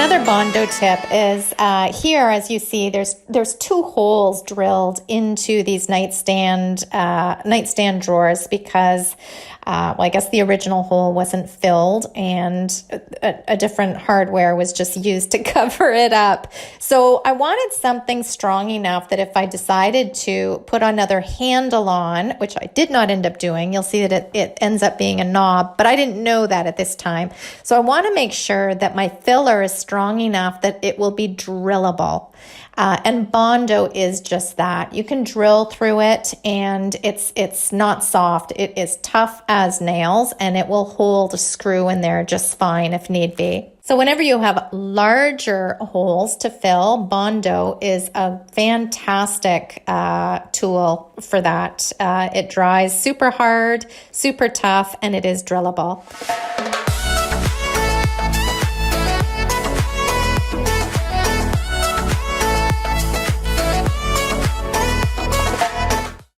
Another Bondo tip is here, as you see, there's two holes drilled into these nightstand drawers because, well, I guess the original hole wasn't filled and a different hardware was just used to cover it up. So I wanted something strong enough that if I decided to put another handle on, which I did not end up doing, you'll see that it ends up being a knob, but I didn't know that at this time. So I want to make sure that my filler is strong enough that it will be drillable. And Bondo is just that. You can drill through it and it's not soft. It is tough as nails and it will hold a screw in there just fine if need be. So whenever you have larger holes to fill, Bondo is a fantastic tool for that. It dries super hard, super tough, and it is drillable.